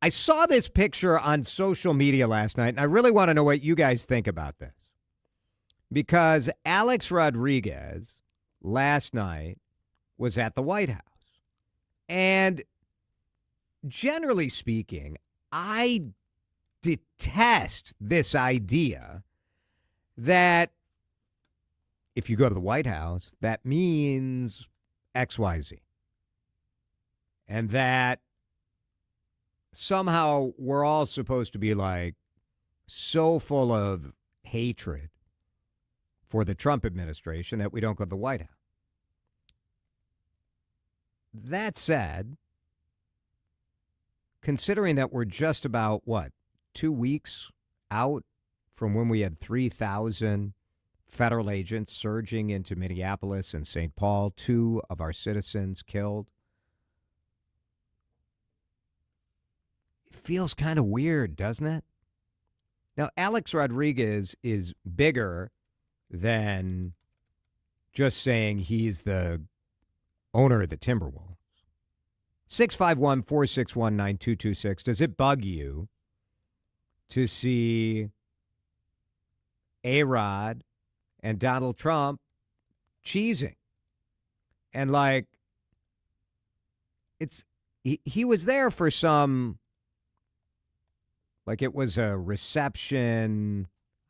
I saw this picture on social media last night, and I really want to know what you guys think about this. Because Alex Rodriguez last night was at the White House. And generally speaking, I detest this idea that if you go to the White House, that means XYZ. And that somehow we're all supposed to be like so full of hatred for the Trump administration that we don't go to the White House. That said, considering that we're just about, 2 weeks out from when we had 3,000 federal agents surging into Minneapolis and St. Paul, 2 of our citizens killed, it feels kind of weird, doesn't it? Now, Alex Rodriguez is bigger than just saying he's the owner of the Timberwolves. 651-461-9226. Does it bug you to see A-Rod and Donald Trump cheesing? And he was there for some, it was a reception.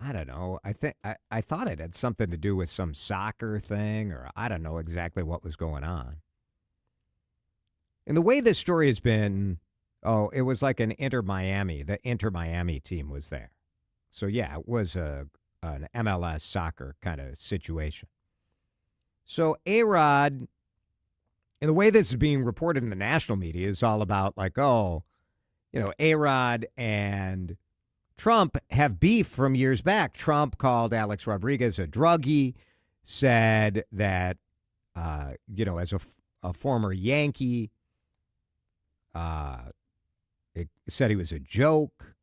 I don't know. I thought it had something to do with some soccer thing, or I don't know exactly what was going on. And the way this story has been, it was like an Inter-Miami. The Inter-Miami team was there. So, yeah, it was an MLS soccer kind of situation. So, A-Rod, and the way this is being reported in the national media is all about A-Rod and Trump have beef from years back. Trump called Alex Rodriguez a druggie, said that, as a former Yankee, it said he was a joke,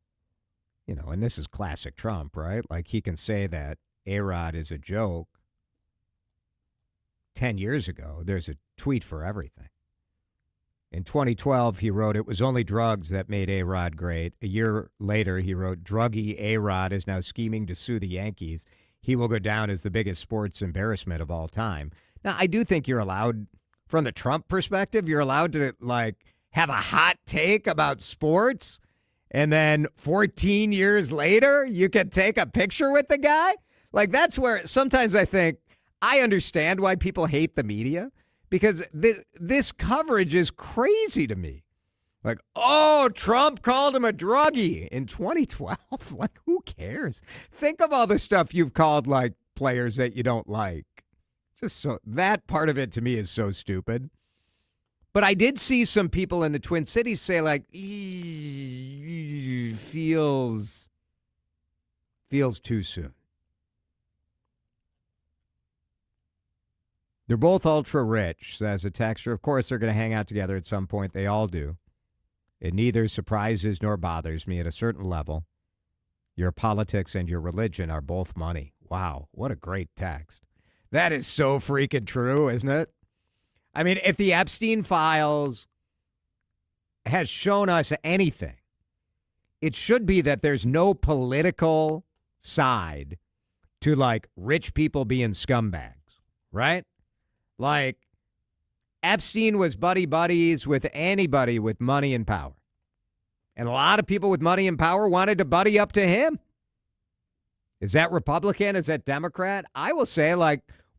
and this is classic Trump, right? Like he can say that A-Rod is a joke. 10 years ago, there's a tweet for everything. In 2012, he wrote, "It was only drugs that made A-Rod great." A year later, he wrote, "Druggie A-Rod is now scheming to sue the Yankees. He will go down as the biggest sports embarrassment of all time." Now, I do think you're allowed, from the Trump perspective, you're allowed to, have a hot take about sports, and then 14 years later, you can take a picture with the guy. That's where sometimes I think I understand why people hate the media, because this coverage is crazy to me. Trump called him a druggie in 2012. Who cares? Think of all the stuff you've called, players that you don't like. That part of it to me is so stupid. But I did see some people in the Twin Cities say, feels too soon. They're both ultra rich, says a texter. Of course, they're going to hang out together at some point. They all do. It neither surprises nor bothers me at a certain level. Your politics and your religion are both money. Wow, what a great text. That is so freaking true, isn't it? I mean, if the Epstein files has shown us anything, it should be that there's no political side to rich people being scumbags, right? Epstein was buddies with anybody with money and power. And a lot of people with money and power wanted to buddy up to him. Is that Republican? Is that Democrat? I will say,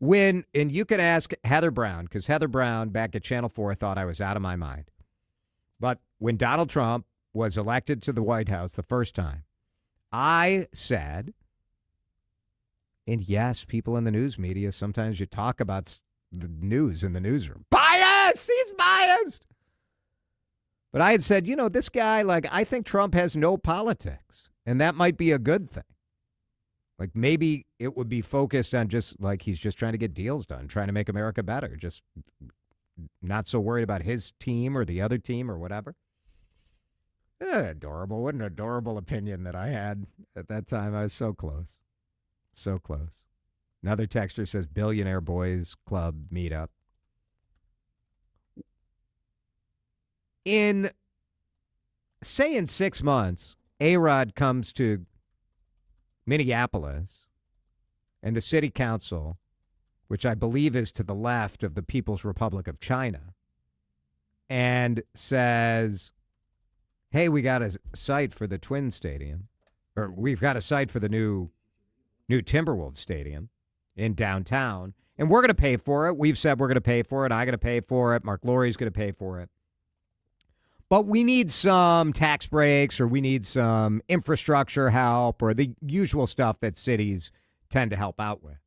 and you can ask Heather Brown, because Heather Brown back at Channel 4 thought I was out of my mind. But when Donald Trump was elected to the White House the first time, I said, and yes, people in the news media, sometimes you talk about the news in the newsroom. Bias! He's biased! But I had said, this guy, I think Trump has no politics, and that might be a good thing. Maybe it would be focused on just he's just trying to get deals done, trying to make America better, just not so worried about his team or the other team or whatever. Isn't that adorable? What an adorable opinion that I had at that time. I was so close. So close. Another texter says Billionaire Boys Club meetup. In say in 6 months, A-Rod comes to Minneapolis and the city council, which I believe is to the left of the People's Republic of China, and says, hey, we got a site for the Twin Stadium, or we've got a site for the new Timberwolves Stadium in downtown, and we're going to pay for it. We've said we're going to pay for it. I'm going to pay for it. Mark Laurie's going to pay for it. But we need some tax breaks, or we need some infrastructure help, or the usual stuff that cities tend to help out with.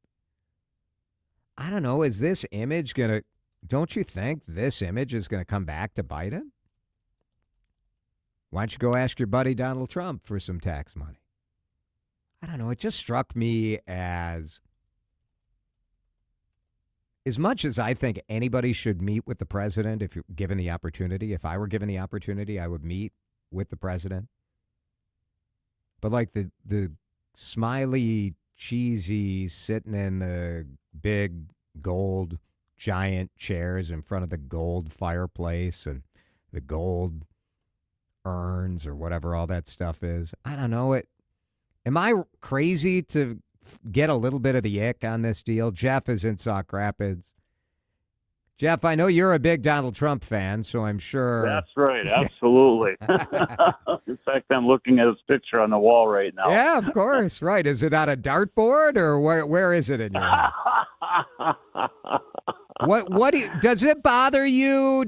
I don't know. Is this image going to, don't you think this image is going to come back to bite him? Why don't you go ask your buddy Donald Trump for some tax money? I don't know. It just struck me as much as I think anybody should meet with the president if you're given the opportunity. If I were given the opportunity, I would meet with the president. But like the smiley, cheesy, sitting in the big gold giant chairs in front of the gold fireplace and the gold urns or whatever all that stuff is. I don't know. Am I crazy to get a little bit of the ick on this deal? Jeff is in Sauk Rapids. Jeff, I know you're a big Donald Trump fan, so I'm sure. That's right. Absolutely. In fact, I'm looking at his picture on the wall right now. Yeah, of course. Right. Is it on a dartboard, or where is it in your house? Does it bother you?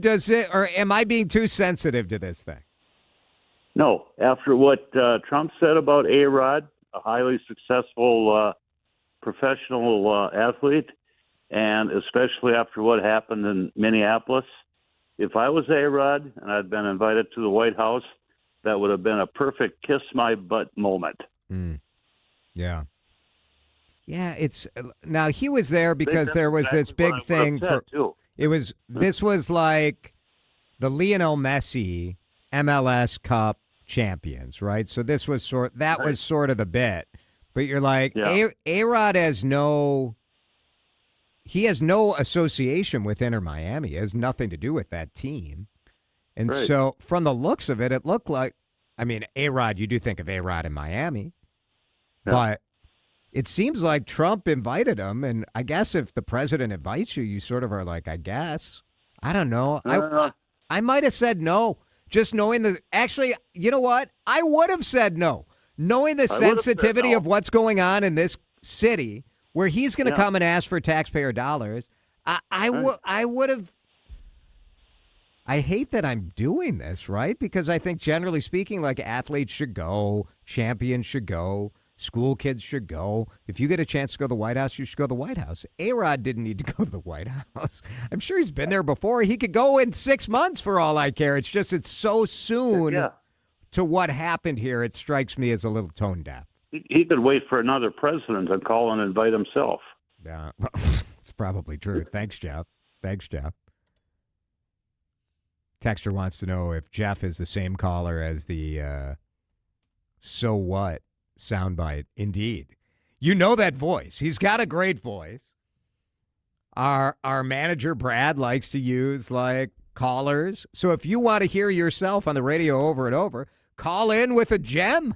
Or am I being too sensitive to this thing? No. After what Trump said about A-Rod, a highly successful professional athlete, and especially after what happened in Minneapolis, if I was A-Rod and I'd been invited to the White House, that would have been a perfect kiss my butt moment. Yeah. Yeah, now he was there because there was this big thing this was like the Lionel Messi MLS Cup champions, right? So this was sort of the bit. But you're like, A-Rod has no association with Inter Miami. It has nothing to do with that team. And so from the looks of it, it looked like, I mean, A-Rod, you do think of A-Rod in Miami, but it seems like Trump invited him. And I guess if the president invites you, you sort of are like, I guess. I don't know. I might have said no, just knowing actually, you know what? I would have said no, knowing the sensitivity of what's going on in this city where he's going to come and ask for taxpayer dollars. I would have. I hate that I'm doing this, right? Because I think generally speaking, like athletes should go, champions should go, school kids should go. If you get a chance to go to the White House, you should go to the White House. A-Rod didn't need to go to the White House. I'm sure he's been there before. He could go in 6 months for all I care. It's just it's so soon to what happened here. It strikes me as a little tone deaf. He could wait for another president to call and invite himself. Yeah, it's probably true. Thanks, Jeff. Texter wants to know if Jeff is the same caller as the so what soundbite. Indeed. You know that voice. He's got a great voice. Our manager, Brad, likes to use, like, callers. So if you want to hear yourself on the radio over and over, call in with a gem.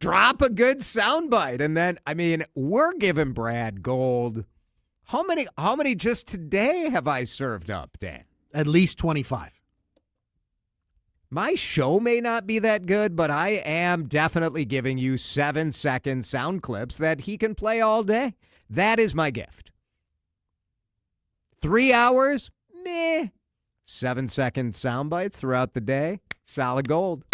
Drop a good soundbite. And then, I mean, we're giving Brad gold. How many just today have I served up, Dan? At least 25. My show may not be that good, but I am definitely giving you 7-second sound clips that he can play all day. That is my gift. 3 hours? Meh. 7-second sound bites throughout the day? Solid gold.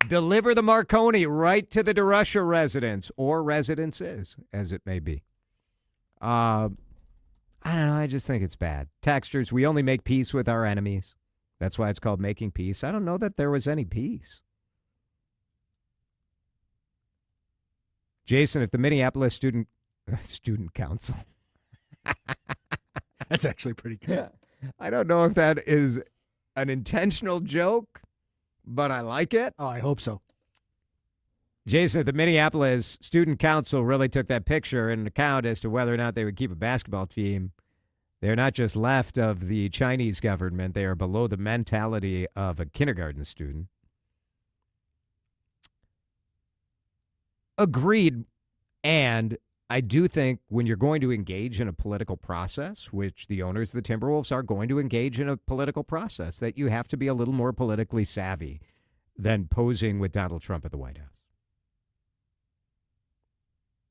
Deliver the Marconi right to the DeRusha residence or residences, as it may be. I don't know. I just think it's bad. Textures, we only make peace with our enemies. That's why it's called making peace. I don't know that there was any peace. Jason, if the Minneapolis Student Council. That's actually pretty good. Yeah. I don't know if that is an intentional joke, but I like it. Oh, I hope so. Jason, if the Minneapolis Student Council really took that picture into account as to whether or not they would keep a basketball team, they're not just left of the Chinese government. They are below the mentality of a kindergarten student. Agreed. And I do think when you're going to engage in a political process, which the owners of the Timberwolves are going to engage in a political process, that you have to be a little more politically savvy than posing with Donald Trump at the White House.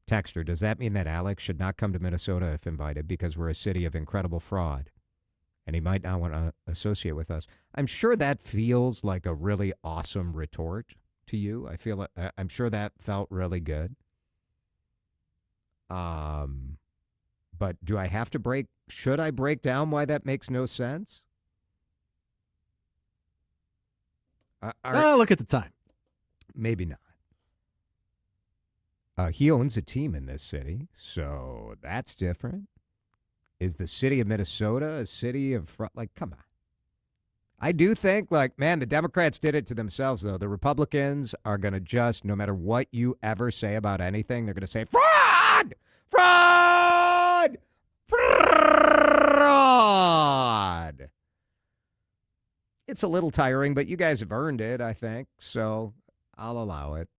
Texter, does that mean that Alex should not come to Minnesota if invited because we're a city of incredible fraud and he might not want to associate with us? I'm sure that feels like a really awesome retort to you. I'm sure that felt really good. But should I break down why that makes no sense? Look at the time. Maybe not. He owns a team in this city, so that's different. Is the city of Minnesota a city of come on. I do think, man, the Democrats did it to themselves, though. The Republicans are going to just, no matter what you ever say about anything, they're going to say, fraud! Fraud! Fraud! It's a little tiring, but you guys have earned it, I think, so I'll allow it.